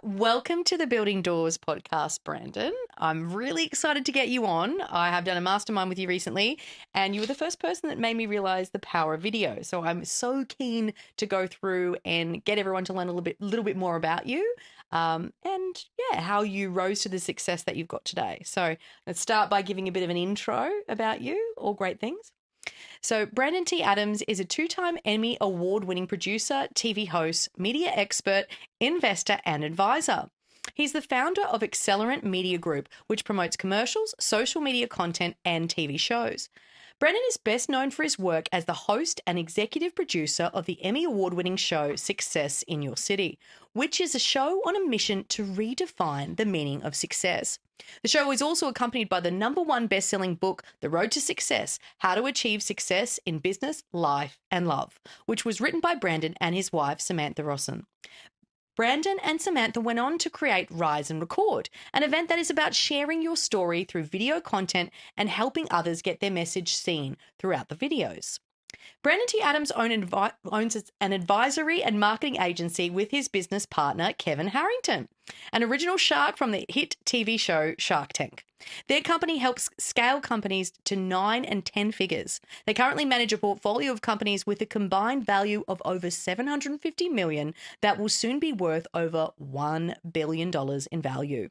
Welcome to the Building Doors podcast, Brandon. I'm really excited to get you on. I have done a mastermind with you recently, and you were the first person that made me realize the power of video. So I'm so keen to go through and get everyone to learn a little bit more about you, how you rose to the success that you've got today. So let's start by giving a bit of an intro about you, all great things. So Brandon T. Adams is a two-time Emmy award-winning producer, TV host, media expert, investor, and advisor. He's the founder of Accelerant Media Group, which promotes commercials, social media content, and TV shows. Brandon is best known for his work as the host and executive producer of the Emmy award-winning show Success in Your City, which is a show on a mission to redefine the meaning of success. The show is also accompanied by the #1 best-selling book, The Road to Success: How to Achieve Success in Business, Life, and Love, which was written by Brandon and his wife, Samantha Rosson. Brandon and Samantha went on to create Rise and Record, an event that is about sharing your story through video content and helping others get their message seen throughout the videos. Brandon T. Adams owns an advisory and marketing agency with his business partner, Kevin Harrington, an original shark from the hit TV show Shark Tank. Their company helps scale companies to 9 and 10 figures. They currently manage a portfolio of companies with a combined value of over $750 million that will soon be worth over $1 billion in value.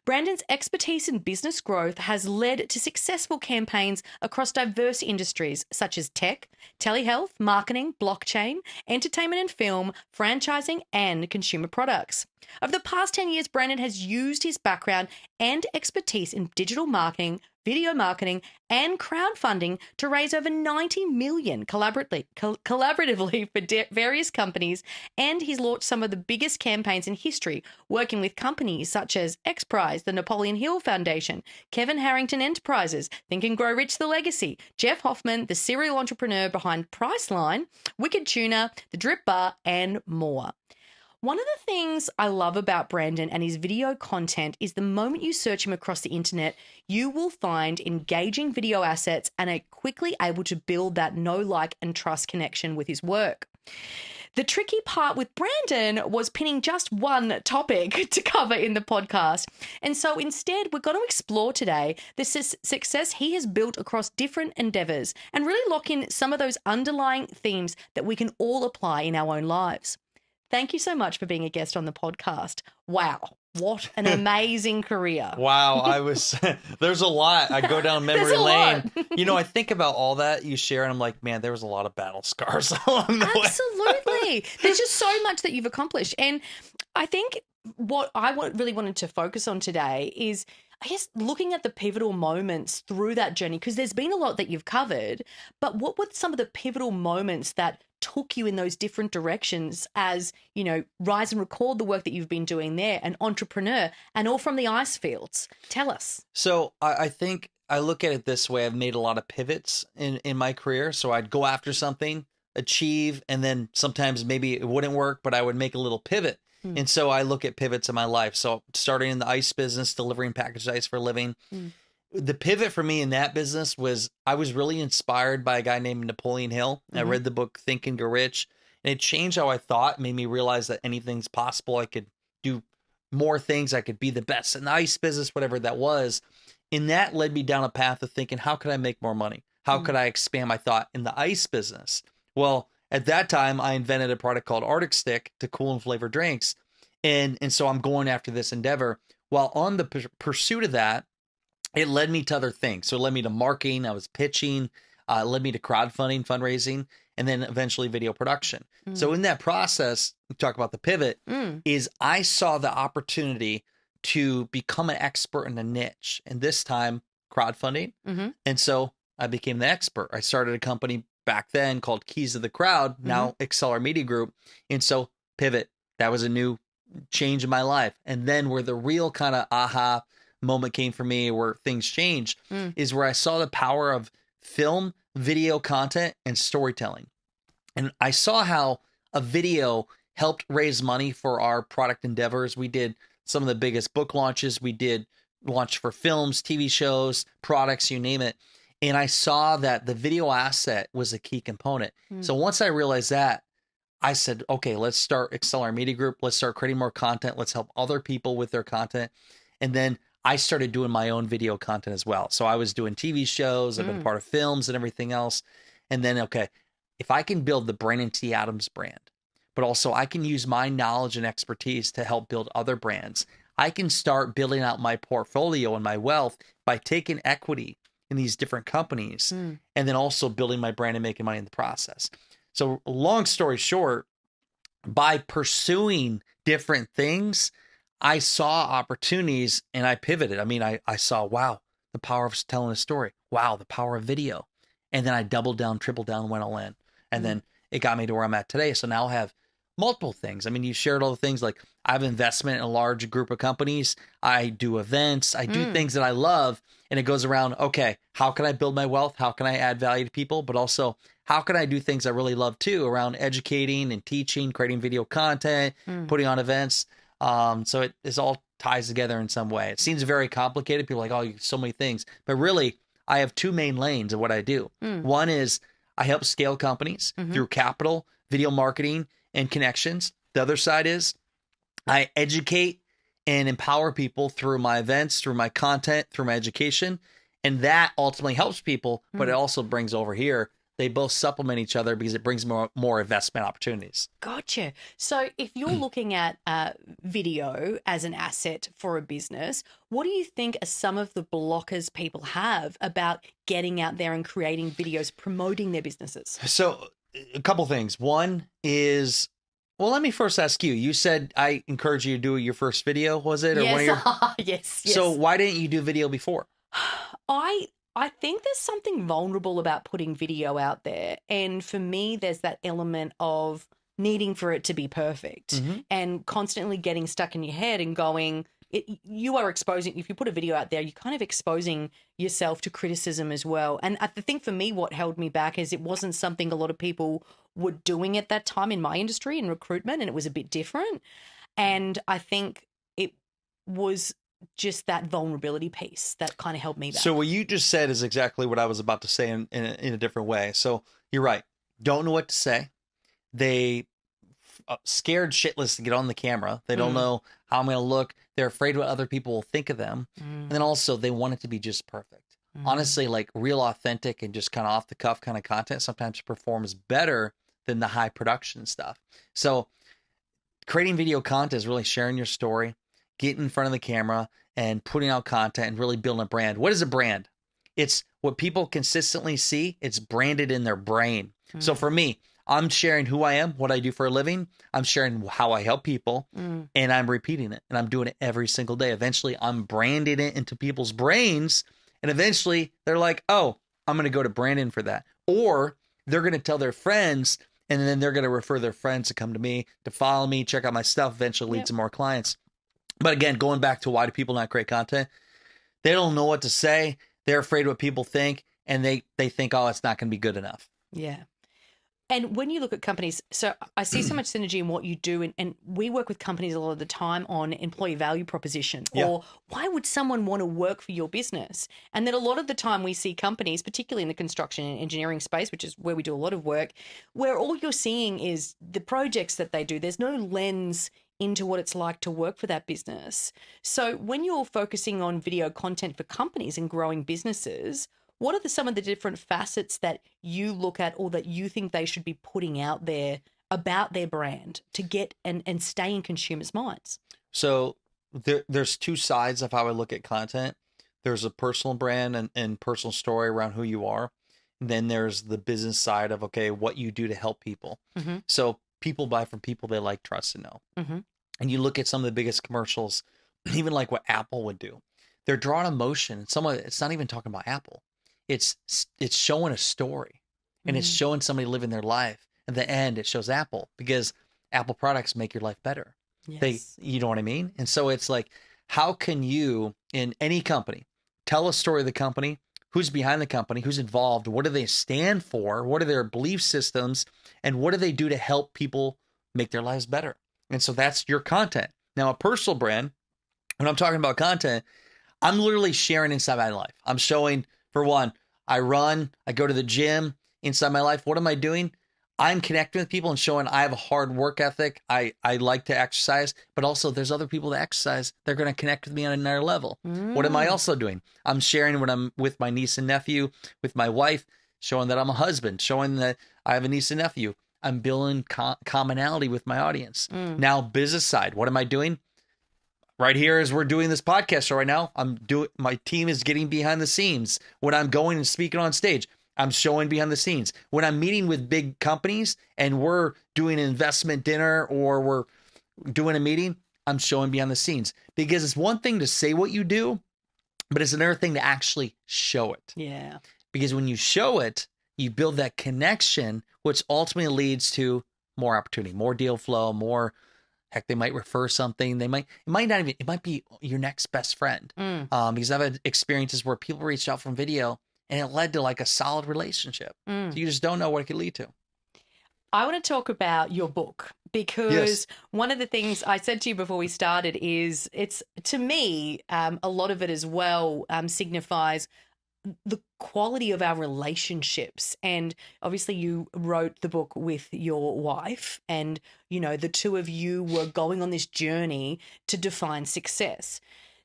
Brandon's expertise in business growth has led to successful campaigns across diverse industries such as tech, telehealth, marketing, blockchain, entertainment and film, franchising, and consumer products. Over the past 10 years, Brandon has used his background and expertise in digital marketing, video marketing, and crowdfunding to raise over $90 million collaboratively for various companies, and he's launched some of the biggest campaigns in history, working with companies such as XPRIZE, the Napoleon Hill Foundation, Kevin Harrington Enterprises, Think and Grow Rich the Legacy, Jeff Hoffman, the serial entrepreneur behind Priceline, Wicked Tuna, The Drip Bar, and more. One of the things I love about Brandon and his video content is the moment you search him across the internet, you will find engaging video assets and are quickly able to build that know, like, and trust connection with his work. The tricky part with Brandon was pinning just one topic to cover in the podcast. And so instead, we're going to explore today the success he has built across different endeavors and really lock in some of those underlying themes that we can all apply in our own lives. Thank you so much for being a guest on the podcast. Wow. What an amazing career. Wow. There's a lot. I go down memory lane. I think about all that you share and I'm like, man, there was a lot of battle scars along the way. Absolutely. There's just so much that you've accomplished. And I think what I really wanted to focus on today is, I guess, looking at the pivotal moments through that journey, because there's been a lot that you've covered, but what were some of the pivotal moments that took you in those different directions as, Rise and Record, the work that you've been doing there, an entrepreneur, and all from the ice fields? Tell us. So I think I look at it this way. I've made a lot of pivots in my career. So I'd go after something, achieve, and then sometimes maybe it wouldn't work, but I would make a little pivot. And so I look at pivots in my life. So starting in the ice business, delivering packaged ice for a living. The pivot for me in that business was I was really inspired by a guy named Napoleon Hill. I read the book Think and Grow Rich, and it changed how I thought, made me realize that anything's possible. I could do more things. I could be the best in the ice business, whatever that was. And that led me down a path of thinking, how could I make more money? How could I expand my thought in the ice business? Well, at that time, I invented a product called Arctic Stick to cool and flavor drinks. And so I'm going after this endeavor. While on the pursuit of that, it led me to other things. So it led me to marketing. I was pitching. It led me to crowdfunding, fundraising, and then eventually video production. So in that process, we talk about the pivot, is I saw the opportunity to become an expert in a niche. And this time, crowdfunding. And so I became the expert. I started a company back then called Keys to the Crowd, now Accelerant Media Group. And so pivot, that was a new change in my life. And then where the real kind of aha moment came for me, where things changed, is where I saw the power of film, video content, and storytelling. And I saw how a video helped raise money for our product endeavors. We did some of the biggest book launches. We did launch for films, TV shows, products, you name it. And I saw that the video asset was a key component. So once I realized that, I said, okay, let's start Accelerate Media Group. Let's start creating more content. Let's help other people with their content. And then I started doing my own video content as well. So I was doing TV shows. I've been a Mm. part of films and everything else. And then, okay, if I can build the Brandon T. Adams brand, but also I can use my knowledge and expertise to help build other brands, I can start building out my portfolio and my wealth by taking equity in these different companies Mm. and then also building my brand and making money in the process. So, long story short, by pursuing different things, I saw opportunities and I pivoted. I mean, I saw, wow, the power of telling a story. Wow, the power of video. And then I doubled down, tripled down, went all in. And Mm. then it got me to where I'm at today. So now I have multiple things. I mean, you shared all the things like I have investment in a large group of companies. I do events. I do Mm. things that I love. And it goes around, okay, how can I build my wealth? How can I add value to people? But also, how can I do things I really love too around educating and teaching, creating video content, Mm. putting on events? So it is all ties together in some way. It seems very complicated. People are like, oh, so many things. But really, I have two main lanes of what I do. Mm. One is I help scale companies Mm-hmm. through capital, video marketing, and connections. The other side is I educate and empower people through my events, through my content, through my education. And that ultimately helps people, but it Mm. also brings over here, they both supplement each other because it brings more investment opportunities. Gotcha. So, if you're looking at video as an asset for a business, what do you think are some of the blockers people have about getting out there and creating videos promoting their businesses? So, a couple things. One is, well, let me first ask you. You said I encourage you to do your first video, was it? Or one of Yes, your. yes, So, yes. why didn't you do video before? I I think there's something vulnerable about putting video out there. And for me, there's that element of needing for it to be perfect Mm-hmm. and constantly getting stuck in your head and going, you are exposing, if you put a video out there, you're kind of exposing yourself to criticism as well. And I think for me, what held me back is it wasn't something a lot of people were doing at that time in my industry in recruitment, and it was a bit different. And I think it was just that vulnerability piece that kind of held me So back. what you just said is exactly what I was about to say in a different way. So you're right. Don't know what to say. They scared shitless to get on the camera. They don't Mm, know how I'm going to look. They're afraid what other people will think of them. And then mm, also they want it to be just perfect. mm. Honestly, like real authentic and just kind of off the cuff kind of content sometimes performs better than the high production stuff. So creating video content is really sharing your story, getting in front of the camera and putting out content and really building a brand. What is a brand? It's what people consistently see. It's branded in their brain. So Mm, for me, I'm sharing who I am, what I do for a living. I'm sharing how I help people mm. and I'm repeating it and I'm doing it every single day. Eventually I'm branding it into people's brains and eventually they're like, oh, I'm going to go to Brandon for that. Or they're going to tell their friends and then they're going to refer their friends to come to me, to follow me, check out my stuff, eventually leads Yep. to more clients. But again, going back to why do people not create content? They don't know what to say. They're afraid what people think, and they think, oh, it's not going to be good enough. Yeah. And when you look at companies, so I see so much synergy in what you do, and we work with companies a lot of the time on employee value proposition, Yeah. or why would someone want to work for your business? And then a lot of the time we see companies, particularly in the construction and engineering space, which is where we do a lot of work, where all you're seeing is the projects that they do. There's no lens into what it's like to work for that business. So when you're focusing on video content for companies and growing businesses, what are some of the different facets that you look at or that you think they should be putting out there about their brand to get and stay in consumers' minds? So there's two sides of how I look at content. There's a personal brand and personal story around who you are. And then there's the business side of, okay, what you do to help people. Mm-hmm. So people buy from people they like, trust, and know. Mm-hmm. And you look at some of the biggest commercials, even like what Apple would do. They're drawing emotion. It's not even talking about Apple. It's showing a story, and it's Mm. showing somebody living their life. At the end, it shows Apple because Apple products make your life better. Yes. You know what I mean? And so it's like, how can you in any company tell a story of the company? Who's behind the company? Who's involved? What do they stand for? What are their belief systems? And what do they do to help people make their lives better? And so that's your content. Now, a personal brand, when I'm talking about content, I'm literally sharing inside my life. I'm showing, for one, I run, I go to the gym inside my life. What am I doing? I'm connecting with people and showing I have a hard work ethic. I like to exercise, but also there's other people that exercise. They're going to connect with me on another level. What am I Mm. also doing? I'm sharing when I'm with my niece and nephew, with my wife, showing that I'm a husband, showing that I have a niece and nephew. I'm building commonality with my audience. Mm. Now, business side, what am I doing? Right here, as we're doing this podcast show right now, my team is getting behind the scenes. When I'm going and speaking on stage, I'm showing behind the scenes. When I'm meeting with big companies and we're doing an investment dinner or we're doing a meeting, I'm showing behind the scenes. Because it's one thing to say what you do, but it's another thing to actually show it. Yeah. Because when you show it, you build that connection, which ultimately leads to more opportunity, more deal flow, more. Heck, they might refer something. It might be your next best friend. Mm. Because I've had experiences where people reached out from video and it led to like a solid relationship. Mm. So you just don't know what it could lead to. I want to talk about your book Yes. because one of the things I said to you before we started is it's to me, a lot of it as well signifies the quality of our relationships. And obviously, you wrote the book with your wife, and the two of you were going on this journey to define success.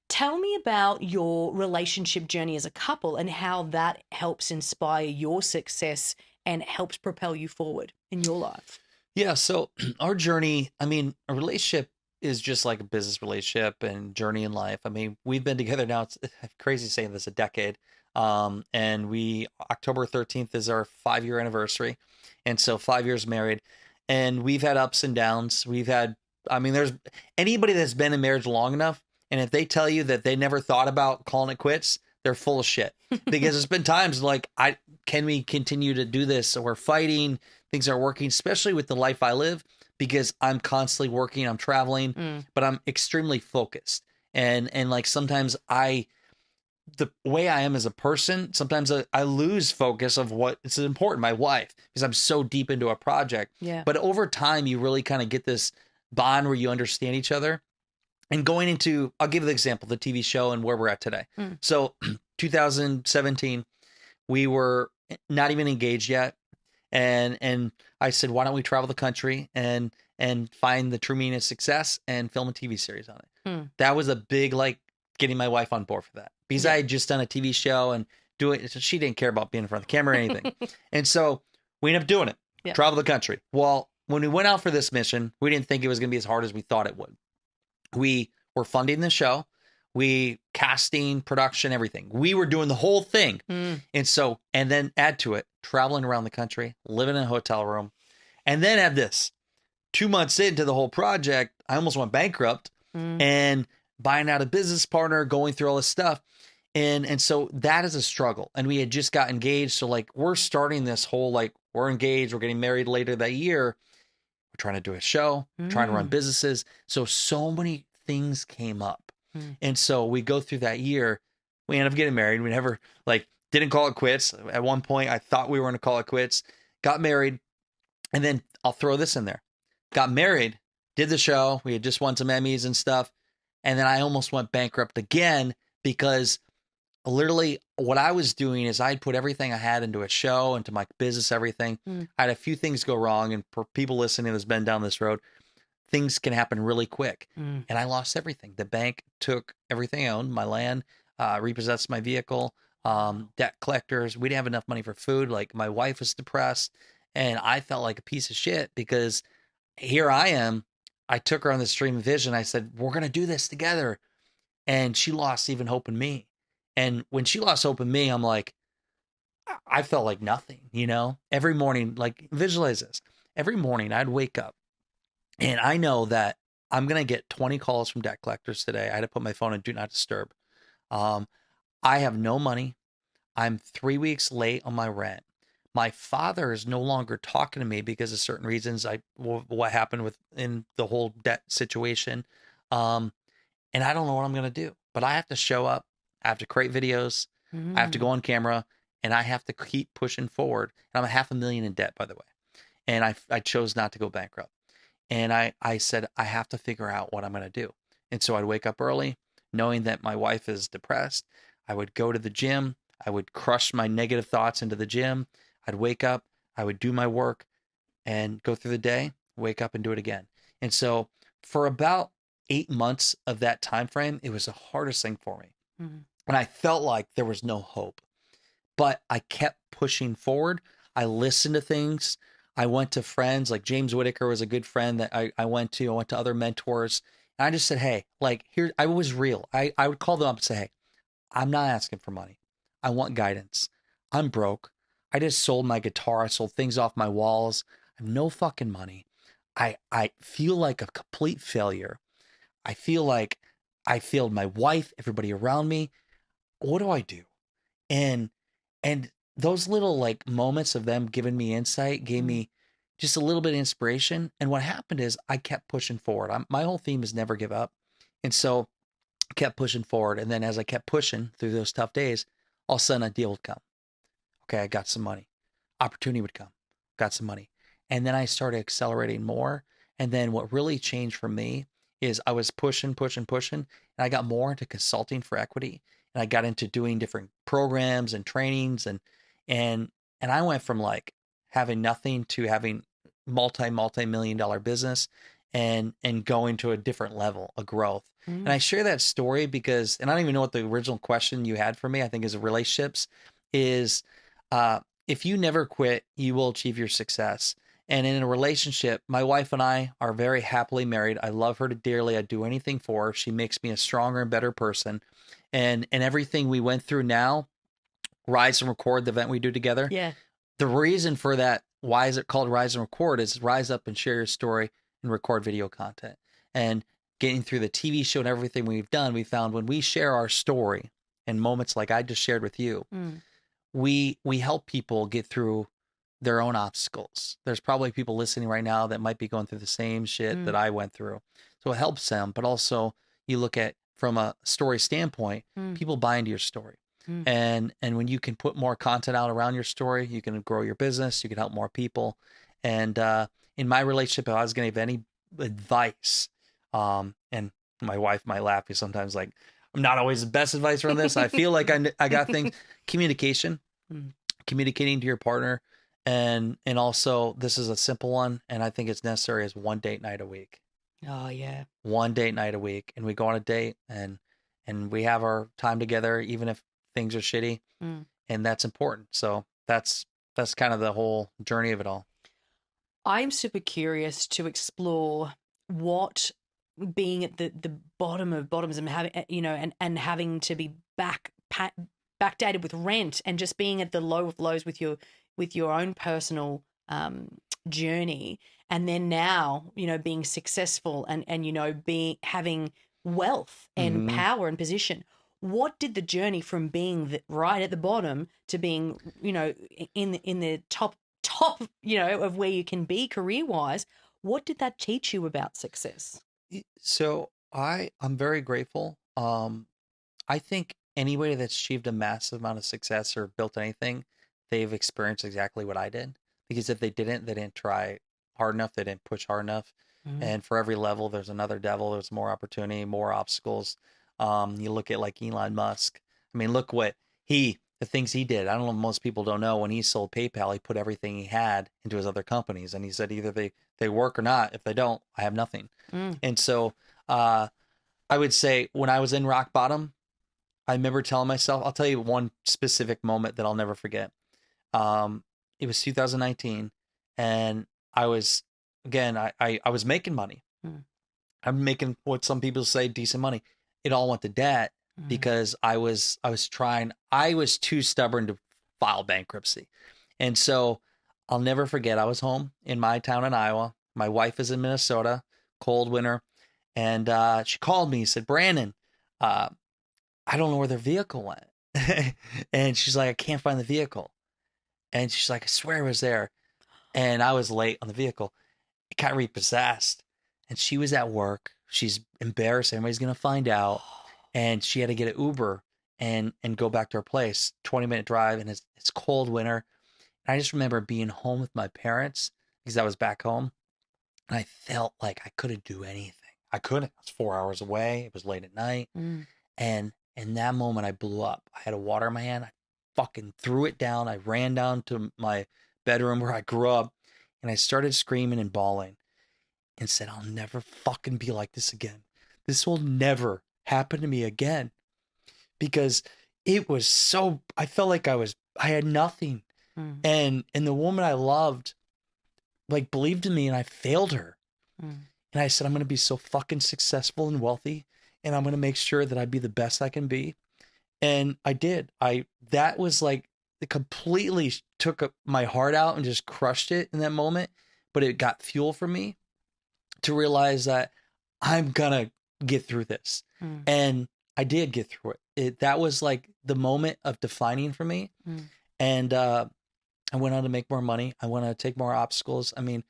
Tell me about your relationship journey as a couple and how that helps inspire your success and helps propel you forward in your life. Yeah. So our journey, I mean, a relationship is just like a business relationship and journey in life. I mean, we've been together now. It's crazy saying this, a decade. And October 13th is our 5-year anniversary. And so 5 years married, and we've had ups and downs. I mean, there's anybody that's been in marriage long enough. And if they tell you that they never thought about calling it quits, they're full of shit, because there's been times like, can we continue to do this? So we're fighting, things aren't working, especially with the life I live, because I'm constantly working, I'm traveling, Mm. but I'm extremely focused. And like sometimes the way I am as a person, sometimes I lose focus of what is important, my wife, because I'm so deep into a project. Yeah. But over time, you really kind of get this bond where you understand each other. And going into, I'll give you the example, the TV show and where we're at today. Mm. So 2017, we were not even engaged yet. And I said, why don't we travel the country and find the true meaning of success and film a TV series on it. Mm. That was a big, like, getting my wife on board for that, because Yeah. I had just done a TV show and she didn't care about being in front of the camera or anything. And so we ended up doing it, Yeah. travel the country. Well, when we went out for this mission, we didn't think it was going to be as hard as we thought it would. We were funding the show, casting, production, everything. We were doing the whole thing. Mm. And then add to it, traveling around the country, living in a hotel room, and then add this. 2 months into the whole project, I almost went bankrupt, Mm. and buying out a business partner, going through all this stuff. And so that is a struggle. And we had just got engaged. So like, we're starting this whole, like, we're engaged, we're getting married later that year. We're trying to do a show, trying to run businesses. So many things came up. Mm. And so we go through that year. We end up getting married. We never, like, didn't call it quits. At one point, I thought we were going to call it quits. Got married. And then I'll throw this in there. Got married, did the show. We had just won some Emmys and stuff. And then I almost went bankrupt again, because literally what I was doing is I'd put everything I had into a show, into my business, everything. Mm. I had a few things go wrong. And for people listening that's been down this road, things can happen really quick. Mm. And I lost everything. The bank took everything I owned, my land, repossessed my vehicle, debt collectors. We didn't have enough money for food. Like, my wife was depressed, and I felt like a piece of shit, because here I am. I took her on this dream vision. I said, we're going to do this together. And she lost even hope in me. And when she lost hope in me, I'm like, I felt like nothing, every morning. Like, visualize this. Every morning I'd wake up and I know that I'm going to get 20 calls from debt collectors today. I had to put my phone in do not disturb. I have no money. I'm 3 weeks late on my rent. My father is no longer talking to me because of certain reasons. What happened in the whole debt situation. And I don't know what I'm going to do, but I have to show up. I have to create videos. Mm. I have to go on camera, and I have to keep pushing forward. And I'm $500,000 in debt, by the way. And I chose not to go bankrupt. And I said, I have to figure out what I'm going to do. And so I'd wake up early, knowing that my wife is depressed. I would go to the gym. I would crush my negative thoughts into the gym. I'd wake up. I would do my work. and go through the day, wake up and do it again. And so for about 8 months of that time frame, it was the hardest thing for me. Mm. And I felt like there was no hope. But I kept pushing forward. I listened to things. I went to friends like James Whitaker was a good friend that I went to. I went to other mentors. And I just said, hey, like here, I was real. I would call them up and say, hey, I'm not asking for money. I want guidance. I'm broke. I just sold my guitar. I sold things off my walls. I have no fucking money. I feel like a complete failure. I feel like I failed my wife, everybody around me. What do I do? And and those little like moments of them giving me insight gave Mm. me just a little bit of inspiration. And what happened is I kept pushing forward. My whole theme is never give up. And so I kept pushing forward. And then as I kept pushing through those tough days, all of a sudden a deal would come. Okay, I got some money. Opportunity would come. Got some money. And then I started accelerating more. And then what really changed for me is I was pushing, pushing, pushing, and I got more into consulting for equity. And I got into doing different programs and trainings and and I went from like having nothing to having multi-million dollar business and going to a different level of growth. And Mm. I share that story because, and I don't even know what the original question you had for me, I think is relationships is if you never quit, you will achieve your success. And in a relationship, my wife and I are very happily married. I love her dearly. I'd do anything for her. She makes me a stronger and better person. And everything we went through now, Rise and Record, the event we do together, Yeah. the reason for that, why is it called Rise and Record, is rise up and share your story and record video content. And getting through the TV show and everything we've done, we found when we share our story and moments like I just shared with you, Mm. we help people get through their own obstacles. There's probably people listening right now that might be going through the same shit that Mm. I went through. So it helps them, but also you look at from a story standpoint, Mm. people buy into your story. Mm. And when you can put more content out around your story, you can grow your business, you can help more people. And in my relationship, if I was going to give any advice, and my wife might laugh because sometimes like I'm not always the best advice on this. I feel like I got things. Communication, Mm. communicating to your partner, and also this is a simple one, and I think it's necessary, is one date night a week. Oh, yeah. One date night a week, and we go on a date and we have our time together, even if things are shitty, Mm. and that's important. So that's kind of the whole journey of it all. I'm super curious to explore what being at the bottom of bottoms and having and having to be backdated with rent and just being at the low of lows with your own personal journey, and then now being successful and being having wealth and Mm-hmm. power and position. What did the journey from being right at the bottom to being in the top of where you can be career wise, what did that teach you about success? So I'm very grateful. I think anybody that's achieved a massive amount of success or built anything, they've experienced exactly what I did. Because if they didn't try hard enough, they didn't push hard enough. Mm. And for every level, there's another devil. There's more opportunity, more obstacles. You look at like Elon Musk. I mean, look what the things he did. I don't know. Most people don't know when he sold PayPal, he put everything he had into his other companies, and he said either they work or not. If they don't, I have nothing. Mm. And so, uh, I would say when I was in rock bottom, I remember telling myself, I'll tell you one specific moment that I'll never forget. Um, it was 2019, and I was, again, I was making money. Mm. I'm making what some people say decent money. It all went to debt Mm. because I was too stubborn to file bankruptcy. And so I'll never forget, I was home in my town in Iowa. My wife is in Minnesota, cold winter. And she called me and said, Brandon, uh, I don't know where their vehicle went. And she's like, I can't find the vehicle. And she's like, I swear it was there. And I was late on the vehicle. It got repossessed. And she was at work. She's embarrassed. Everybody's going to find out. And she had to get an Uber and go back to her place. 20-minute drive. And it's cold winter. And I just remember being home with my parents because I was back home. And I felt like I couldn't do anything. I couldn't. I was 4 hours away. It was late at night. Mm. And in that moment, I blew up. I had a water in my hand. I fucking threw it down. I ran down to my bedroom where I grew up. and I started screaming and bawling and said, I'll never fucking be like this again. This will never happen to me again. Because it was so, I felt like I had nothing. Mm. And the woman I loved, like, believed in me, and I failed her. Mm. And I said, I'm going to be so fucking successful and wealthy, and I'm going to make sure that I be the best I can be. And I did. That was like, it completely took my heart out and just crushed it in that moment. But it got fuel for me to realize that I'm going to get through this. Mm. And I did get through it. That was like the moment of defining for me. Mm. And I went on to make more money. I want to take more obstacles. I mean,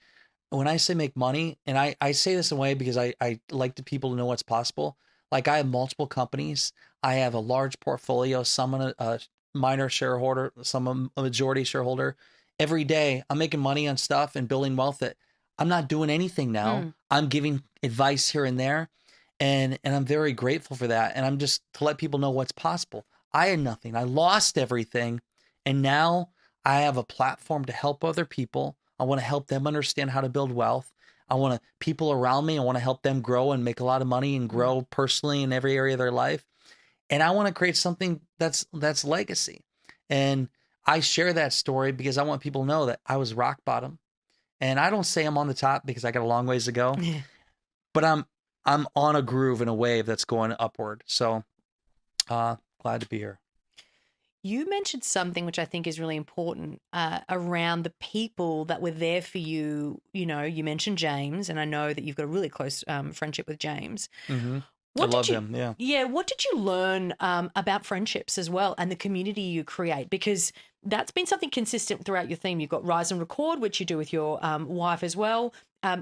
when I say make money, and I say this in a way because I like the people to know what's possible. Like, I have multiple companies. I have a large portfolio, some a minor shareholder, some a majority shareholder. Every day I'm making money on stuff and building wealth that I'm not doing anything now. Mm. I'm giving advice here and there. And I'm very grateful for that. And I'm just to let people know what's possible. I had nothing. I lost everything. And now I have a platform to help other people. I want to help them understand how to build wealth. I want people around me. I want to help them grow and make a lot of money and grow personally in every area of their life. And I want to create something that's legacy. And I share that story because I want people to know that I was rock bottom. And I don't say I'm on the top because I got a long ways to go, Yeah. but I'm on a groove and a wave that's going upward. So glad to be here. You mentioned something which I think is really important around the people that were there for you. You know, you mentioned James, and I know that you've got a really close friendship with James. Mm-hmm. I What love did you, him. Yeah. Yeah, what did you learn about friendships as well and the community you create? Because that's been something consistent throughout your theme. You've got Rise and Record, which you do with your wife as well.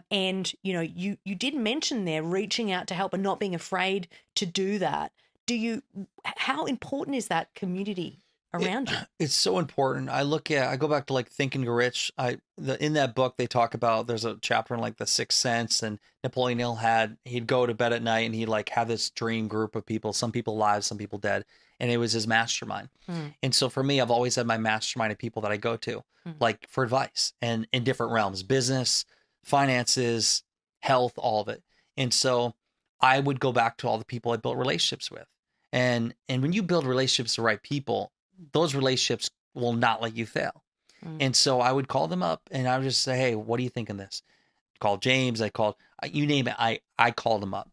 And, you know, you did mention there reaching out to help and not being afraid to do that. How important is that community around you? It's so important. I go back to like Think and Grow Rich. In that book, they talk about, there's a chapter in like the Sixth Sense, and Napoleon Hill he'd go to bed at night and he'd like have this dream group of people, some people alive, some people dead. And it was his mastermind. Mm. And so for me, I've always had my mastermind of people that I go to, like for advice and in different realms, business, finances, health, all of it. And so I would go back to all the people I built relationships with. And when you build relationships with the right people, those relationships will not let you fail. Mm. And so I would call them up and I would just say, hey, what do you think of this? Call James. I called, you name it. I called them up.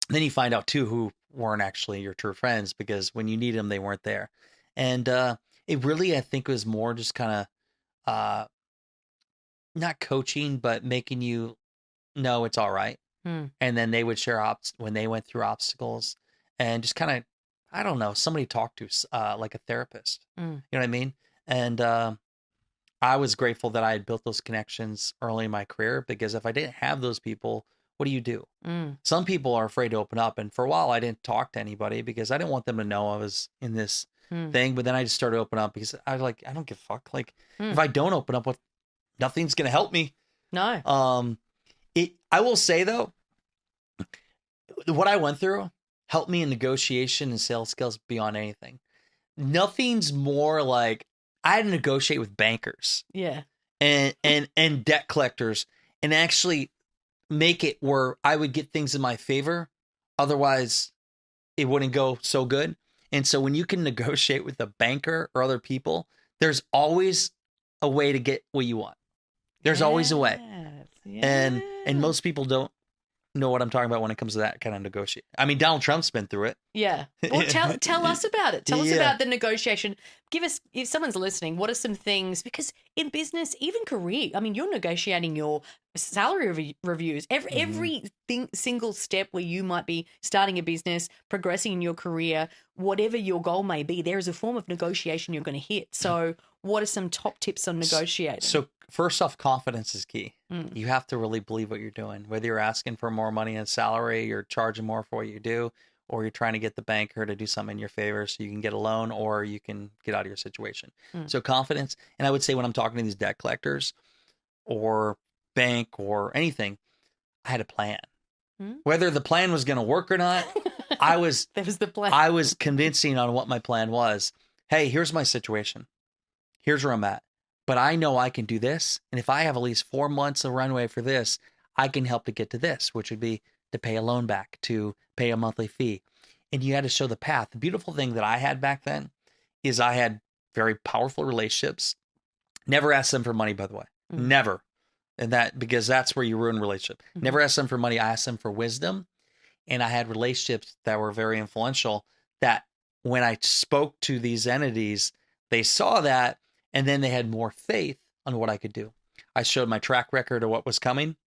And then you find out too, who weren't actually your true friends, because when you need them, they weren't there. And it really, I think, was more just kind of not coaching, but making you know it's all right. Mm. And then they would share when they went through obstacles, and just kind of, I don't know, somebody talk to, like a therapist. Mm. You know what I mean? And I was grateful that I had built those connections early in my career, because if I didn't have those people, what do you do? Mm. Some people are afraid to open up. And for a while, I didn't talk to anybody because I didn't want them to know I was in this thing. But then I just started to open up because I was like, I don't give a fuck. Like, if I don't open up, nothing's going to help me. No. I will say, though, what I went through helped me in negotiation and sales skills beyond anything. Nothing's more like, I had to negotiate with bankers. Yeah. And debt collectors, and actually make it where I would get things in my favor. Otherwise, it wouldn't go so good. And so when you can negotiate with a banker or other people, there's always a way to get what you want. There's always a way. Yes. And most people don't know what I'm talking about when it comes to that kind of negotiation. I mean, Donald Trump's been through it. Yeah. Well, tell us about it. Tell us Yeah. about the negotiation. Give us, if someone's listening, what are some things? Because in business, even career, I mean, you're negotiating your salary reviews. Every single step where you might be starting a business, progressing in your career, whatever your goal may be, there is a form of negotiation you're going to hit. So what are some top tips on negotiating? So first off, confidence is key. You have to really believe what you're doing, whether you're asking for more money in salary, you're charging more for what you do, or you're trying to get the banker to do something in your favor so you can get a loan or you can get out of your situation. So confidence. And I would say when I'm talking to these debt collectors or bank or anything, I had a plan. Whether the plan was going to work or not, that was the plan. I was convincing on what my plan was. Hey, here's my situation. Here's where I'm at. but I know I can do this. And if I have at least 4 months of runway for this, I can help to get to this, which would be to pay a loan back, to pay a monthly fee. And you had to show the path. The beautiful thing that I had back then is I had very powerful relationships. Never asked them for money, by the way. Never. And that, because that's where you ruin relationship. Never asked them for money. I asked them for wisdom. And I had relationships that were very influential that when I spoke to these entities, they saw that, and then they had more faith on what I could do. I showed my track record of what was coming.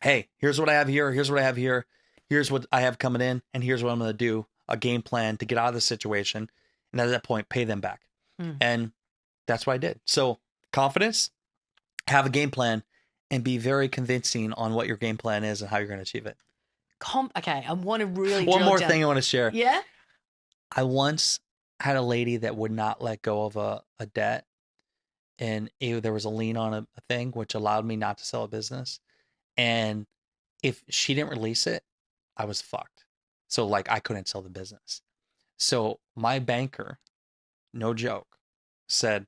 Hey, here's what I have here. Here's what I have here. Here's what I have coming in. And here's what I'm going to do, a game plan to get out of the situation. And at that point, pay them back. And that's what I did. So confidence, have a game plan, and be very convincing on what your game plan is and how you're going to achieve it. Okay, I want to really One more down. thing I want to share. Yeah? I once had a lady that would not let go of a debt, and there was a lien on a thing, which allowed me not to sell a business. And if she didn't release it, I was fucked. So like I couldn't sell the business. So my banker, no joke, said,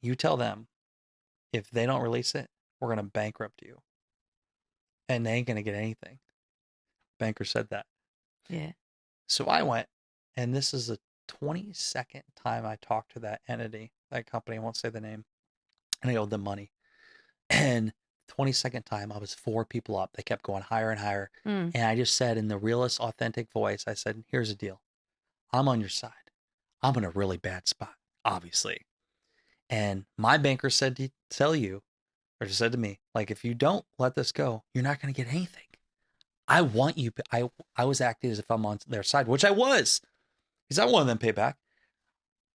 you tell them if they don't release it, we're going to bankrupt you. And they ain't going to get anything. Banker said that. Yeah. So I went, and this is the 22nd time I talked to that entity, that company, I won't say the name, and I owed them money. And 22nd time, I was 4 people up. They kept going higher and higher. And I just said in the realest, authentic voice, I said, here's the deal. I'm on your side. I'm in a really bad spot, obviously. And my banker said to tell you, or said to me, like, if you don't let this go, you're not going to get anything. I want you. I was acting as if I'm on their side, which I was, because I wanted them to pay back.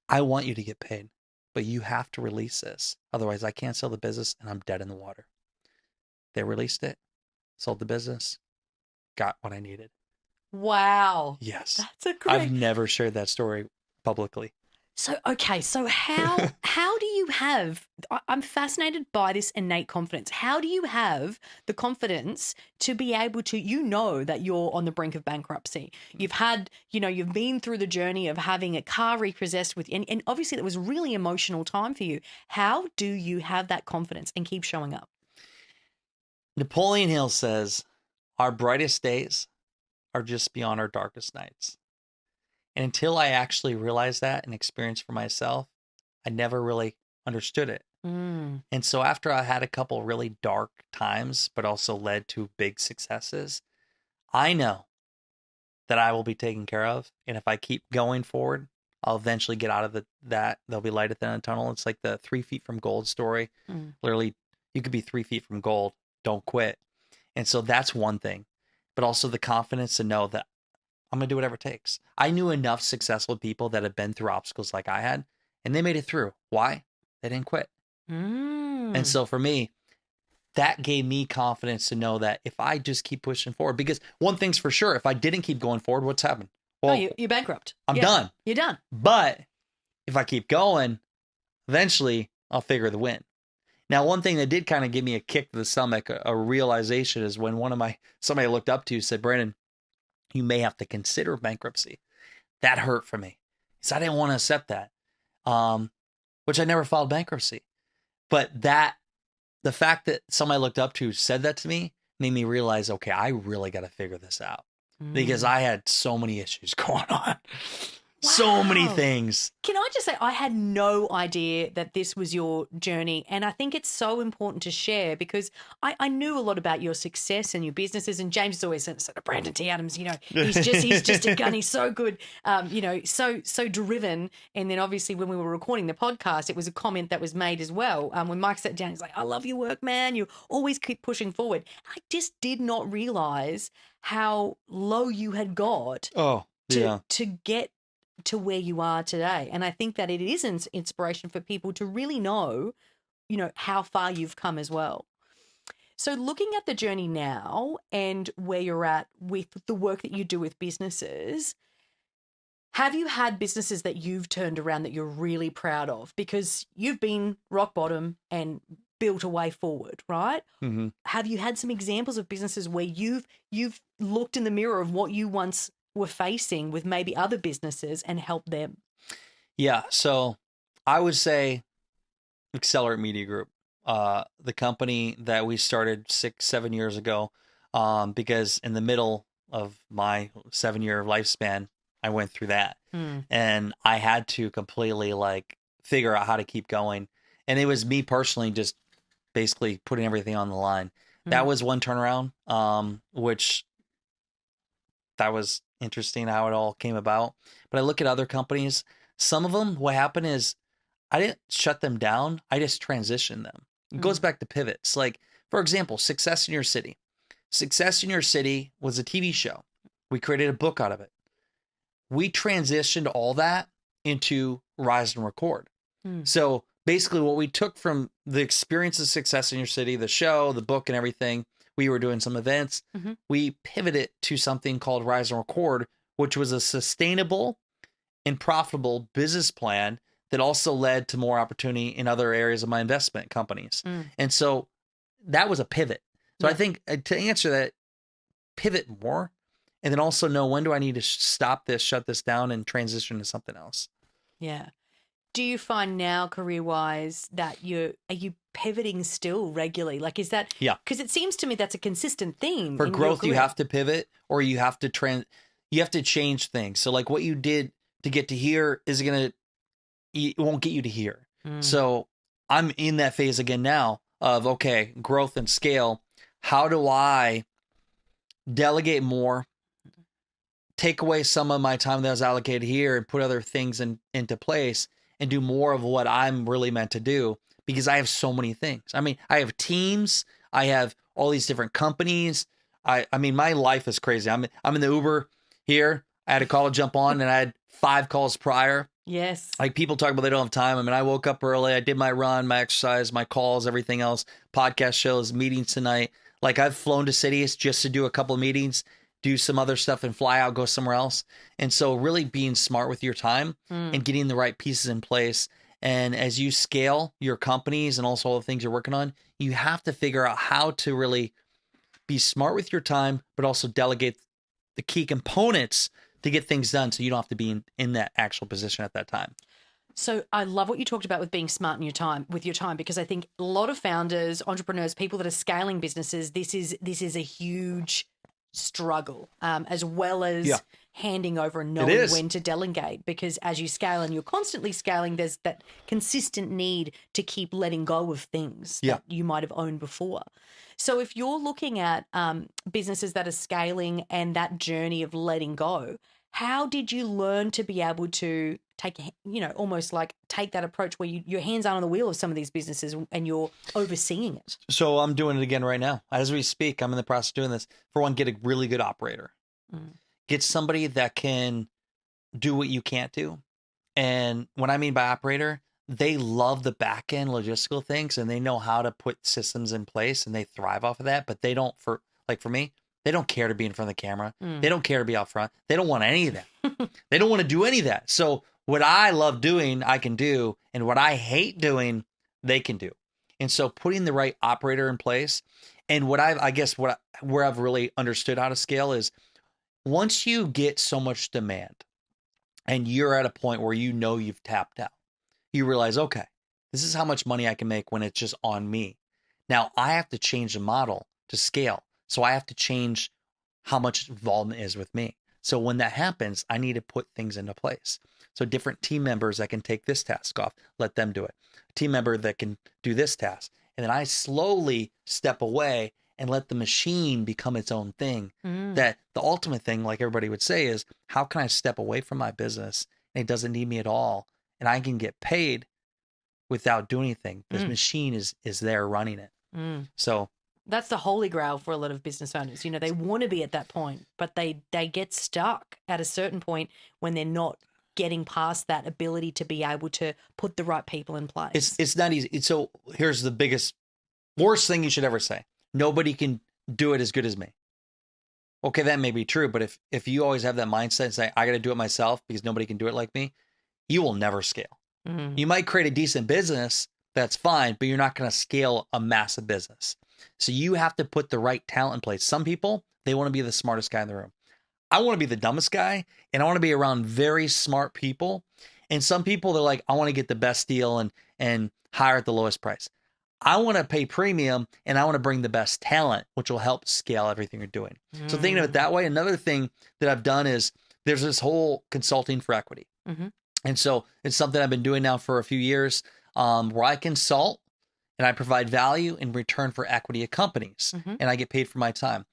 I want you to get paid, but you have to release this. Otherwise, I can't sell the business and I'm dead in the water. They released it, sold the business, got what I needed. Wow. Yes. That's a great. I've never shared that story publicly. So, okay. So how do you have, I'm fascinated by this innate confidence. How do you have the confidence to be able to, that you're on the brink of bankruptcy? You've had, you've been through the journey of having a car repossessed with, and obviously that was a really emotional time for you. How do you have that confidence and keep showing up? Napoleon Hill says, our brightest days are just beyond our darkest nights. And until I actually realized that and experienced for myself, I never really understood it. And so after I had a couple really dark times, but also led to big successes, I know that I will be taken care of. And if I keep going forward, I'll eventually get out of that. There'll be light at the end of the tunnel. It's like the 3 feet from gold story. Literally, you could be 3 feet from gold. Don't quit. And so that's one thing. But also the confidence to know that I'm going to do whatever it takes. I knew enough successful people that had been through obstacles like I had, and they made it through. Why? They didn't quit. And so for me, that gave me confidence to know that if I just keep pushing forward, because one thing's for sure, if I didn't keep going forward, what's happened? Well, you're bankrupt. I'm done. You're done. But if I keep going, eventually I'll figure the win. Now, one thing that did kind of give me a kick to the stomach, a realization, is when somebody I looked up to said, Brandon, you may have to consider bankruptcy. That hurt for me. So I didn't want to accept that, which I never filed bankruptcy. But the fact that somebody I looked up to said that to me made me realize, okay, I really got to figure this out because I had so many issues going on. So many things. Can I just say, I had no idea that this was your journey. And I think it's so important to share because I knew a lot about your success and your businesses. And James is always sort of Brandon T. Adams, he's just a gun. He's so good, so driven. And then obviously when we were recording the podcast, it was a comment that was made as well. When Mike sat down, he's like, I love your work, man. You always keep pushing forward. I just did not realize how low you had got to get to where you are today. And I think that it is an inspiration for people to really know, how far you've come as well. So looking at the journey now and where you're at with the work that you do with businesses, have you had businesses that you've turned around that you're really proud of? Because you've been rock bottom and built a way forward, right? Mm-hmm. Have you had some examples of businesses where you've looked in the mirror of what you once were facing with maybe other businesses and help them? Yeah. So I would say Accelerate Media Group, the company that we started 6, 7 years ago, because in the middle of my 7 year lifespan, I went through that, and I had to completely like figure out how to keep going. And it was me personally just basically putting everything on the line. That was one turnaround, which that was interesting how it all came about. But I look at other companies, some of them, what happened is I didn't shut them down. I just transitioned them. It goes back to pivots. Like, for example, Success in Your City. Success in Your City was a TV show. We created a book out of it. We transitioned all that into Rise and Record. So basically what we took from the experience of Success in Your City, the show, the book and everything, we were doing some events. We pivoted to something called Rise and Record, which was a sustainable and profitable business plan that also led to more opportunity in other areas of my investment companies. And so that was a pivot. So I think to answer that, pivot more, and then also know when do I need to stop this, shut this down, and transition to something else. Yeah. Do you find now, career-wise, that are you pivoting still regularly? Like, is that... Yeah. Because it seems to me that's a consistent theme. For in growth, your you career. have to pivot, or you have to change things. So like what you did to get to here it won't get you to here. So I'm in that phase again now of, okay, growth and scale. How do I delegate more, take away some of my time that was allocated here and put other things into place and do more of what I'm really meant to do? Because I have so many things. I mean, I have teams, I have all these different companies. I mean, my life is crazy. I'm in the Uber here. I had a call to jump on and I had 5 calls prior. Yes. Like people talk about they don't have time. I mean, I woke up early. I did my run, my exercise, my calls, everything else, podcast shows, meetings tonight. Like I've flown to cities just to do a couple of meetings, do some other stuff and fly out, go somewhere else. And so really being smart with your time and getting the right pieces in place. And as you scale your companies and also all the things you're working on, you have to figure out how to really be smart with your time, but also delegate the key components to get things done so you don't have to be in that actual position at that time. So I love what you talked about with being smart in your time, because I think a lot of founders, entrepreneurs, people that are scaling businesses, this is a huge struggle, as well as handing over and knowing when to delegate, because as you scale and you're constantly scaling, there's that consistent need to keep letting go of things that you might have owned before. So if you're looking at businesses that are scaling and that journey of letting go, how did you learn to be able to take, almost like take that approach where your hands aren't on the wheel of some of these businesses and you're overseeing it? So I'm doing it again right now. As we speak, I'm in the process of doing this. For one, get a really good operator. Get somebody that can do what you can't do. And what I mean by operator, they love the back end logistical things and they know how to put systems in place and they thrive off of that. But they don't, for me, they don't care to be in front of the camera. They don't care to be out front. They don't want any of that. They don't want to do any of that. So what I love doing, I can do. And what I hate doing, they can do. And so putting the right operator in place. And where I've really understood how to scale is once you get so much demand and you're at a point where you've tapped out, you realize, okay, this is how much money I can make when it's just on me. Now I have to change the model to scale. So I have to change how much involvement is with me. So when that happens, I need to put things into place. So different team members that can take this task off, let them do it. A team member that can do this task. And then I slowly step away and let the machine become its own thing. That the ultimate thing, like everybody would say, is how can I step away from my business and it doesn't need me at all and I can get paid without doing anything. This machine is there running it. So that's the holy grail for a lot of business owners. They want to be at that point, but they get stuck at a certain point when they're not getting past that ability to be able to put the right people in place. It's not easy. So here's the worst thing you should ever say. Nobody can do it as good as me. Okay, that may be true, but if you always have that mindset and say, I got to do it myself because nobody can do it like me, you will never scale. You might create a decent business, that's fine, but you're not going to scale a massive business. So you have to put the right talent in place. Some people, they want to be the smartest guy in the room. I want to be the dumbest guy, and I want to be around very smart people. And some people, they're like, I want to get the best deal and hire at the lowest price. I want to pay premium and I want to bring the best talent, which will help scale everything you're doing. So thinking of it that way, another thing that I've done is there's this whole consulting for equity. Mm-hmm. And so it's something I've been doing now for a few years, where I consult and I provide value in return for equity at companies, Mm-hmm. and I get paid for my time.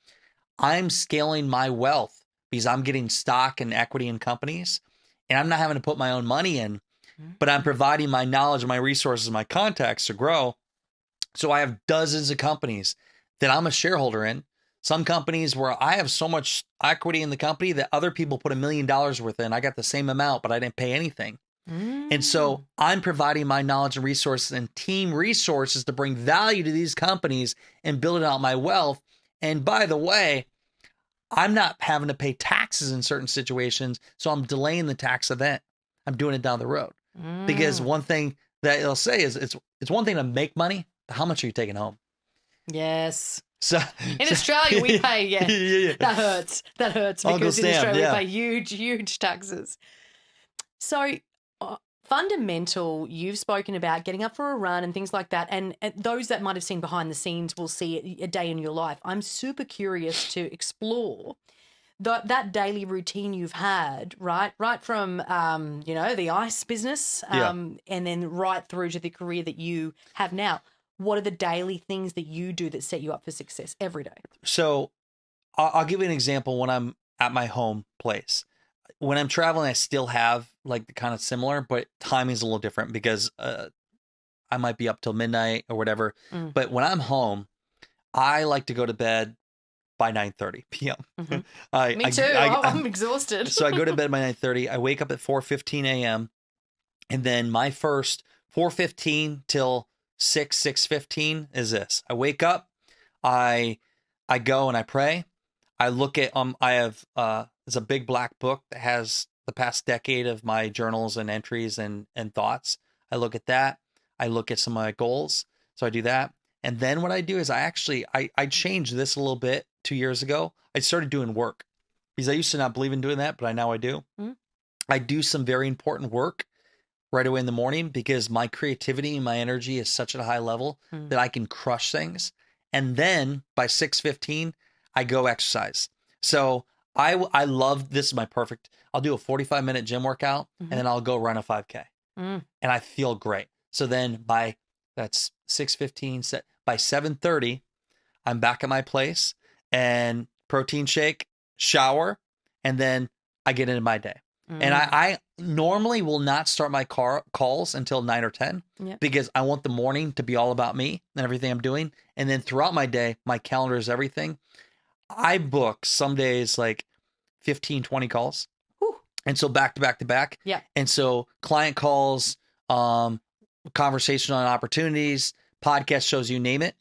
I'm scaling my wealth because I'm getting stock and equity in companies, and I'm not having to put my own money in, but I'm providing my knowledge, my resources, my contacts to grow. So I have dozens of companies that I'm a shareholder in. Some companies where I have so much equity in the company that other people put $1 million worth in. I got the same amount, but I didn't pay anything. And so I'm providing my knowledge and resources and team resources to bring value to these companies and building out my wealth. And by the way, I'm not having to pay taxes in certain situations. So I'm delaying the tax event. I'm doing it down the road. Because one thing that they'll say is it's one thing to make money, but how much are you taking home? Yes. So in Australia, we pay, yeah. That hurts. That hurts Uncle because in Sam, Australia, yeah. we pay huge, huge taxes. So fundamental, you've spoken about getting up for a run and things like that. And those that might have seen behind the scenes will see a day in your life. I'm super curious to explore that daily routine you've had, right from, the ice business and then right through to the career that you have now. What are the daily things that you do that set you up for success every day? So I'll give you an example when I'm at my home place. When I'm traveling, I still have like the kind of similar, but timing's a little different because I might be up till midnight or whatever. But when I'm home, I like to go to bed by 9:30 p.m. Mm-hmm. Me too. I'm exhausted. So I go to bed by 9:30. I wake up at 4:15 a.m. And then my first 4:15 till 6:15 is this. I wake up, I go and I pray. I look at I have it's a big black book that has the past decade of my journals and entries and thoughts. I look at that. I look at some of my goals. So I do that. And then what I do is I changed this a little bit 2 years ago. I started doing work because I used to not believe in doing that, but now I do. Mm-hmm. I do some very important work right away in the morning because my creativity and my energy is such at a high level that I can crush things. And then by 6:15, I go exercise. So I love, this is my perfect, I'll do a 45-minute gym workout and then I'll go run a 5K and I feel great. So then that's 6:15, by 7:30, I'm back at my place and protein shake, shower, and then I get into my day. And I normally will not start my calls until 9 or 10 because I want the morning to be all about me and everything I'm doing. And then throughout my day, my calendar is everything. I book some days like 15, 20 calls. Whew. And so back to back to back. Yeah. And so client calls, conversation on opportunities, podcast shows, you name it.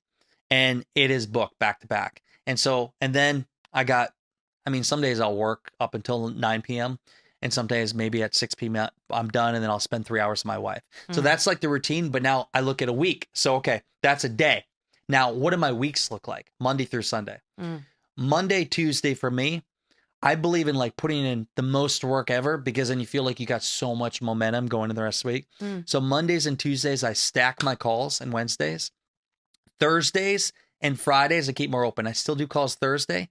And it is booked back to back. And so, and then some days I'll work up until 9 p.m. And some days maybe at 6 p.m. I'm done and then I'll spend 3 hours with my wife. So that's like the routine. But now I look at a week. So, okay, that's a day. Now, what do my weeks look like? Monday through Sunday. Monday, Tuesday for me, I believe in like putting in the most work ever because then you feel like you got so much momentum going into the rest of the week. So Mondays and Tuesdays, I stack my calls, and Wednesdays. Thursdays and Fridays, I keep more open. I still do calls Thursday,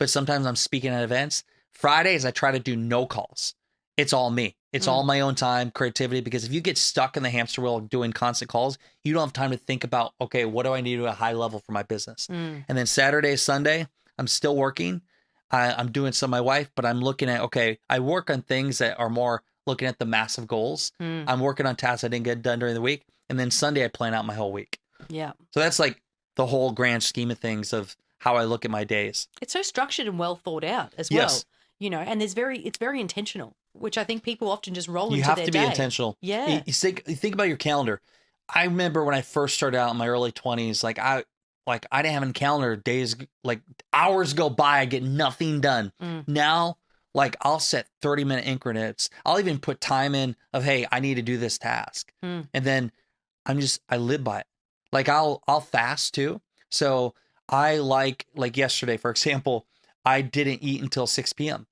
but sometimes I'm speaking at events. Fridays, I try to do no calls. It's all me. It's all my own time, creativity, because if you get stuck in the hamster wheel doing constant calls, you don't have time to think about, okay, what do I need to do at a high level for my business? And then Saturday, Sunday, I'm still working. I'm doing some of my wife, but I'm looking at, okay, I work on things that are more looking at the massive goals. I'm working on tasks I didn't get done during the week. And then Sunday, I plan out my whole week. Yeah. So that's like the whole grand scheme of things of how I look at my days. It's so structured and well thought out as well. Yes. And it's very intentional, which I think people often just roll into their day. You have to be intentional. Yeah. You think about your calendar. I remember when I first started out in my early 20s, I didn't have a calendar. Days, like hours go by, I get nothing done. Now, like I'll set 30-minute increments. I'll even put time in of, hey, I need to do this task. And then I live by it. Like I'll fast too. So I like yesterday, for example, I didn't eat until 6 p.m.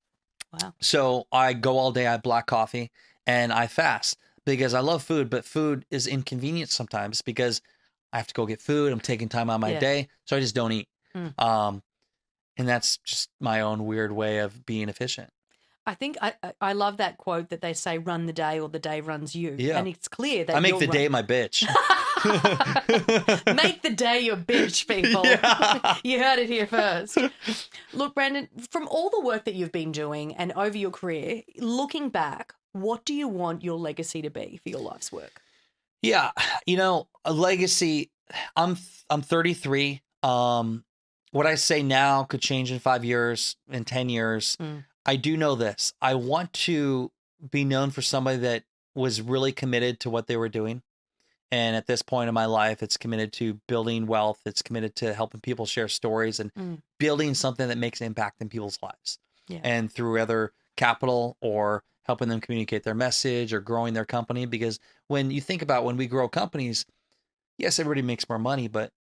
Wow. So I go all day, I have black coffee, and I fast because I love food, but food is inconvenient sometimes because I have to go get food. I'm taking time out of my Yeah. day, so I just don't eat. Mm. And that's just my own weird way of being efficient. I think I love that quote that they say, "Run the day, or the day runs you," Yeah. and it's clear I that make you're the day run. my bitch. Make the day your bitch, people. Yeah. You heard it here first. Look, Brandon, from all the work that you've been doing and over your career, looking back, what do you want your legacy to be for your life's work? Yeah, a legacy. I'm 33. What I say now could change in 5 years, in 10 years. Mm. I do know this. I want to be known for somebody that was really committed to what they were doing. And at this point in my life, it's committed to building wealth. It's committed to helping people share stories and Mm. building something that makes an impact in people's lives. Yeah. And through either capital or helping them communicate their message or growing their company. Because when you think about when we grow companies, yes, everybody makes more money, but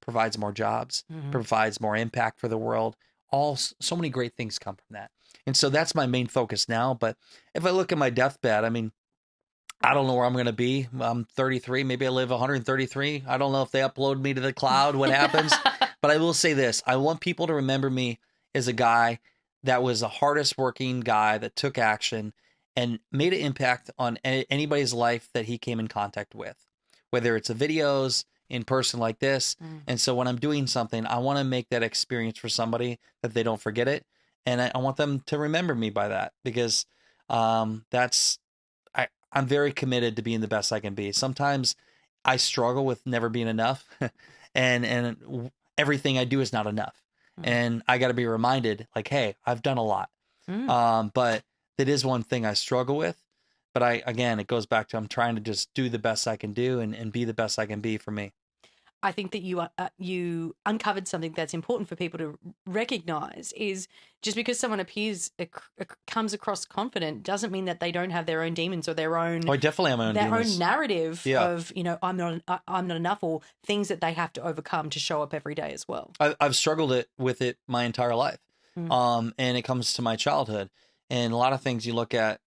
provides more jobs, Mm-hmm. provides more impact for the world. So many great things come from that. And so that's my main focus now. But if I look at my deathbed, I mean, I don't know where I'm going to be. I'm 33. Maybe I live 133. I don't know if they upload me to the cloud, what happens. But I will say this. I want people to remember me as a guy that was the hardest working guy that took action and made an impact on anybody's life that he came in contact with, whether it's the videos in person like this. Mm. And so when I'm doing something, I want to make that experience for somebody that they don't forget it. And I want them to remember me by that because that's I'm very committed to being the best I can be. Sometimes I struggle with never being enough, and everything I do is not enough. Mm. And I got to be reminded, like, hey, I've done a lot. But that is one thing I struggle with. But again, it goes back to I'm trying to just do the best I can do and be the best I can be for me. I think that you uncovered something that's important for people to recognize is just because someone comes across confident doesn't mean that they don't have their own demons or their own Oh, I definitely have my own demons. own narrative Yeah. of I'm not enough, or things that they have to overcome to show up every day as well. I've struggled with it my entire life. Mm. And it comes to my childhood. And a lot of things you look at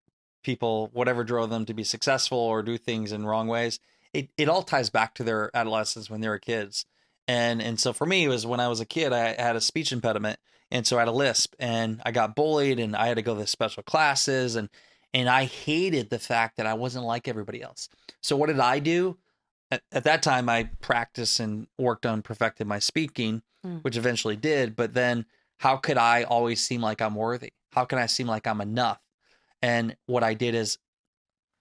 people, whatever drove them to be successful or do things in wrong ways, it all ties back to their adolescence when they were kids. And so for me, it was when I was a kid, I had a speech impediment. And so I had a lisp and I got bullied and I had to go to special classes and I hated the fact that I wasn't like everybody else. So what did I do? At that time, I practiced and worked on perfected my speaking, which eventually did. But then how could I always seem like I'm worthy? How can I seem like I'm enough? And what I did is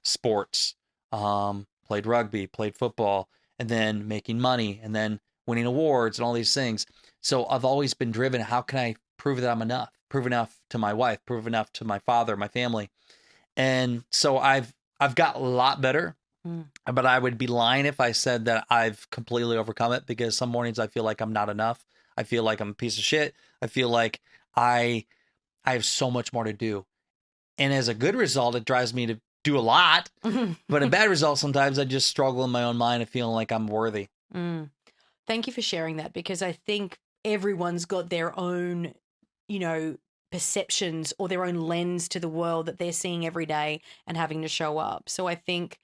sports, played rugby, played football, and then making money and then winning awards and all these things. So I've always been driven. How can I prove that I'm enough? Prove enough to my wife, prove enough to my father, my family. And so I've got a lot better, but I would be lying if I said that I've completely overcome it because some mornings I feel like I'm not enough. I feel like I'm a piece of shit. I feel like I have so much more to do. And as a good result, it drives me to do a lot. But a bad result, sometimes I just struggle in my own mind of feeling like I'm worthy. Thank you for sharing that, because I think everyone's got their own, perceptions or their own lens to the world that they're seeing every day and having to show up. So I think,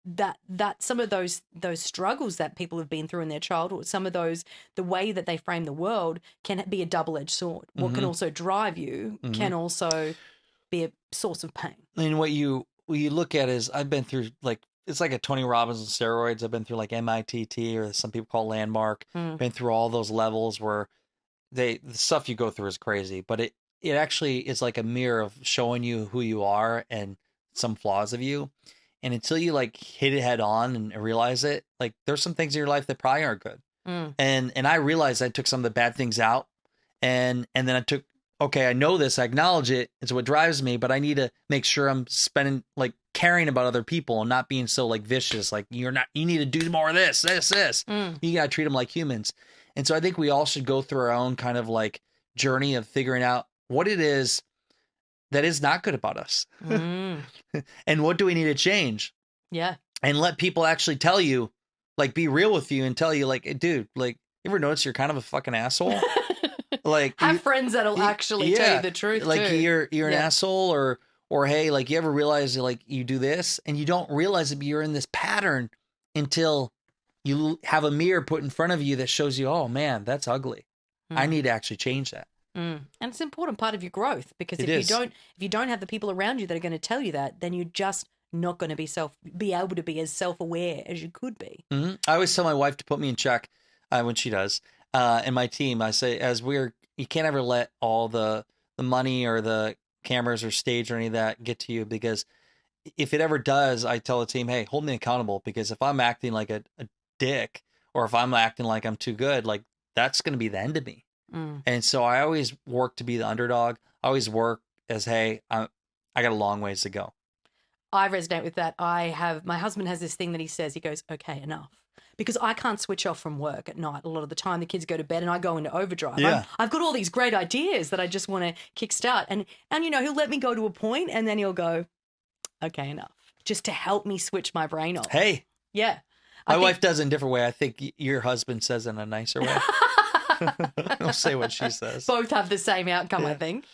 that some of those struggles that people have been through in their childhood, some of those, the way that they frame the world can be a double-edged sword. What can also drive you can also be a source of pain. And what you look at is I've been through it's like a Tony Robbins on steroids. I've been through like MITT, or some people call landmark. Been through all those levels where the stuff you go through is crazy, but it actually is like a mirror of showing you who you are and some flaws of you. And until you like hit it head on and realize it, like there's some things in your life that probably aren't good. And I realized I took some of the bad things out and then I took, okay, I know this, I acknowledge it. It's what drives me, but I need to make sure I'm spending like caring about other people and not being so like vicious. Like you need to do more of this. You got to treat them like humans. And so I think we all should go through our own kind of like journey of figuring out what it is that is not good about us. And what do we need to change? Yeah. And let people actually tell you, like be real with you and tell you like, hey, dude, like you ever notice you're kind of a fucking asshole? Like have friends that'll actually tell you the truth. Like too. you're an asshole, or Or, hey, like, you ever realize that, like, you do this and you don't realize it, but you're in this pattern until you have a mirror put in front of you that shows you, oh man, that's ugly. I Mm. need to actually change that. And it's an important part of your growth, because It if you is. don't have the people around you that are going to tell you that, then you're just not going to be able to be as self-aware as you could be. Mm-hmm. I always tell my wife to put me in check when she does. And my team, I say, you can't ever let all the money or the cameras or stage or any of that get to you, because if it ever does, I tell the team, hey, hold me accountable, because if I'm acting like a dick, or if I'm acting like I'm too good, like, that's going to be the end of me. Mm. And so I always work to be the underdog. I always work as, hey, I got a long ways to go. I resonate with that. My husband has this thing that he says, he goes, okay, enough. Because I can't switch off from work at night. A lot of the time the kids go to bed and I go into overdrive. Yeah. I've got all these great ideas that I just want to kickstart. And he'll let me go to a point and then he'll go, okay, enough. Just to help me switch my brain off. Hey. Yeah. My wife does it in a different way. I think your husband says it in a nicer way. Don't say what she says. Both have the same outcome, Yeah. I think.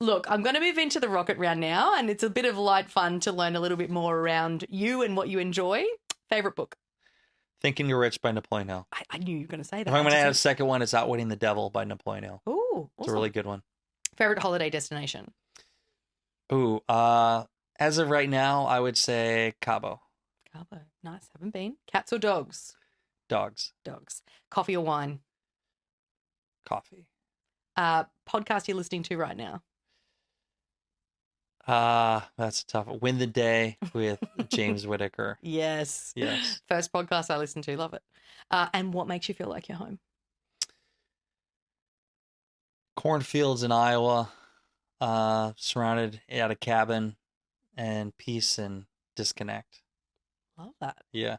Look, I'm going to move into the rocket round now, and it's a bit of light fun to learn a little bit more around you and what you enjoy. Favorite book? Think and You're Rich by Napoleon Hill. I knew you were going to say that. If I'm going to add a second one, it's Outwitting the Devil by Napoleon Hill. Ooh, It's a really good one. Favorite holiday destination? Ooh, as of right now, I would say Cabo. Cabo. Nice. Haven't been. Cats or dogs? Dogs. Dogs. Coffee or wine? Coffee. Podcast you're listening to right now? That's a tough one. Win the Day with James Whitaker. Yes. Yes. First podcast I listened to. Love it. And what makes you feel like you're home? Cornfields in Iowa, surrounded at a cabin, and peace and disconnect. Love that. Yeah.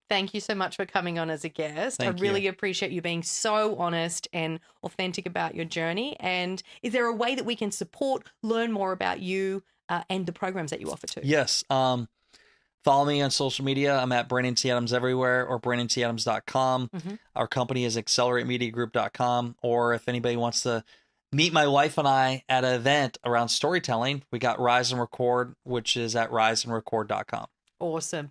Thank you so much for coming on as a guest. I really appreciate you being so honest and authentic about your journey. And is there a way that we can support, learn more about you and the programs that you offer too? Yes. Follow me on social media. I'm at Brandon T. Adams everywhere, or BrandonTAdams.com. Mm-hmm. Our company is AccelerateMediaGroup.com. Or if anybody wants to meet my wife and I at an event around storytelling, we got Rise and Record, which is at RiseandRecord.com. Awesome.